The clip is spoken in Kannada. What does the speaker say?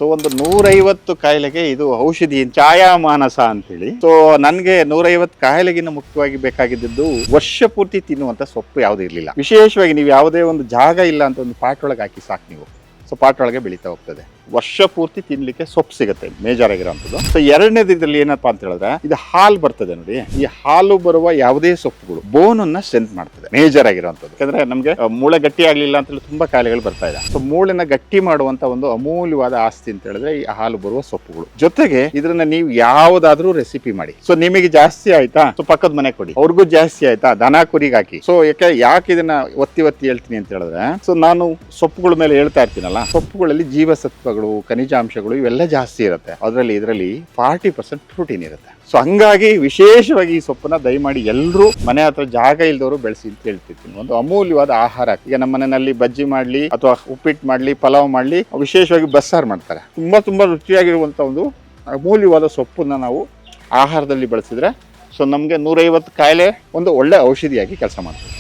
ಸೊ ಒಂದು 150 ಕಾಯಿಲೆಗೆ ಇದು ಔಷಧಿ ಛಾಯಾಮಾನಸ ಅಂತೇಳಿ. ಸೊ ನನ್ಗೆ 150 ಕಾಯಿಲೆಗಿನ್ನ ಮುಖ್ಯವಾಗಿ ಬೇಕಾಗಿದ್ದು ವರ್ಷ ಪೂರ್ತಿ ತಿನ್ನುವಂತ ಸೊಪ್ಪು ಯಾವ್ದು ಇರ್ಲಿಲ್ಲ. ವಿಶೇಷವಾಗಿ ನೀವು ಯಾವುದೇ ಒಂದು ಜಾಗ ಇಲ್ಲ ಅಂತ ಒಂದು ಪಾಟ್ ಒಳಗೆ ಹಾಕಿ ಸಾಕು ನೀವು. ಸೊ ಪಾಟ್ ಒಳಗೆ ಬೆಳೀತಾ ಹೋಗ್ತದೆ. ವರ್ಷ ಪೂರ್ತಿ ತಿನ್ಲಿಕ್ಕೆ ಸೊಪ್ಪು ಸಿಗುತ್ತೆ ಮೇಜರ್ ಆಗಿರೋಂಥದ್ದು. ಸೊ ಎರಡನೇದು ಇದರಲ್ಲಿ ಏನಪ್ಪಾ ಅಂತ ಹೇಳಿದ್ರೆ ಇದು ಹಾಲು ಬರ್ತದೆ ನೋಡಿ. ಈ ಹಾಲು ಬರುವ ಯಾವುದೇ ಸೊಪ್ಪುಗಳು ಬೋನ್ ಅನ್ನ ಸ್ಟ್ರೆಂತ್ ಮಾಡ್ತದೆ ಮೇಜರ್ ಆಗಿರೋಂಥದ್ದು. ಯಾಕಂದ್ರೆ ನಮ್ಗೆ ಮೂಳೆ ಗಟ್ಟಿ ಆಗ್ಲಿಲ್ಲ ಅಂತ ಹೇಳಿ ತುಂಬಾ ಕಾಯಿಲೆಗಳು ಬರ್ತಾ ಇದೆ. ಸೊ ಮೂಳೆನ ಗಟ್ಟಿ ಮಾಡುವಂತ ಒಂದು ಅಮೂಲ್ಯವಾದ ಆಸ್ತಿ ಅಂತ ಹೇಳಿದ್ರೆ ಈ ಹಾಲು ಬರುವ ಸೊಪ್ಪುಗಳು. ಜೊತೆಗೆ ಇದನ್ನ ನೀವು ಯಾವ್ದಾದ್ರೂ ರೆಸಿಪಿ ಮಾಡಿ. ಸೊ ನಿಮಗೆ ಜಾಸ್ತಿ ಆಯ್ತಾ, ಸೊ ಪಕ್ಕದ ಮನೆ ಕೊಡಿ. ಅವ್ರಿಗೂ ಜಾಸ್ತಿ ಆಯ್ತಾ, ದನ ಕುರಿಗೆ ಹಾಕಿ. ಸೊ ಯಾಕೆ ಇದನ್ನ ಒತ್ತಿ ಹೇಳ್ತೀನಿ ಅಂತ ಹೇಳಿದ್ರೆ, ಸೊ ನಾನು ಸೊಪ್ಪುಗಳ ಮೇಲೆ ಹೇಳ್ತಾ ಇರ್ತೀನಲ್ಲ, ಸೊಪ್ಪುಗಳಲ್ಲಿ ಜೀವಸತ್ವಗಳು, ಖನಿಜಾಂಶಗಳು ಇವೆಲ್ಲ ಜಾಸ್ತಿ ಇರುತ್ತೆ. ಇದರಲ್ಲಿ 40% ಪ್ರೋಟೀನ್ ಇರುತ್ತೆ. ಸೊ ಹಂಗಾಗಿ ವಿಶೇಷವಾಗಿ ಈ ಸೊಪ್ಪನ್ನ ದಯಮಾಡಿ ಎಲ್ಲರೂ ಮನೆ ಹತ್ರ ಜಾಗ ಇಲ್ದವರು ಬೆಳೆಸಿ ಅಂತ ಹೇಳ್ತಿರ್ತೀನಿ. ಒಂದು ಅಮೂಲ್ಯವಾದ ಆಹಾರ. ಈಗ ನಮ್ಮ ಮನೆಯಲ್ಲಿ ಬಜ್ಜಿ ಮಾಡ್ಲಿ ಅಥವಾ ಉಪ್ಪಿಟ್ಟು ಮಾಡ್ಲಿ, ಪಲಾವ್ ಮಾಡ್ಲಿ, ವಿಶೇಷವಾಗಿ ಬಸ್ಸಾರು ಮಾಡ್ತಾರೆ. ತುಂಬಾ ರುಚಿಯಾಗಿರುವಂತ ಒಂದು ಅಮೂಲ್ಯವಾದ ಸೊಪ್ಪನ್ನ ನಾವು ಆಹಾರದಲ್ಲಿ ಬಳಸಿದ್ರೆ ಸೊ ನಮ್ಗೆ 150 ಕಾಯಿಲೆ ಒಂದು ಒಳ್ಳೆ ಔಷಧಿಯಾಗಿ ಕೆಲಸ ಮಾಡ್ತದೆ.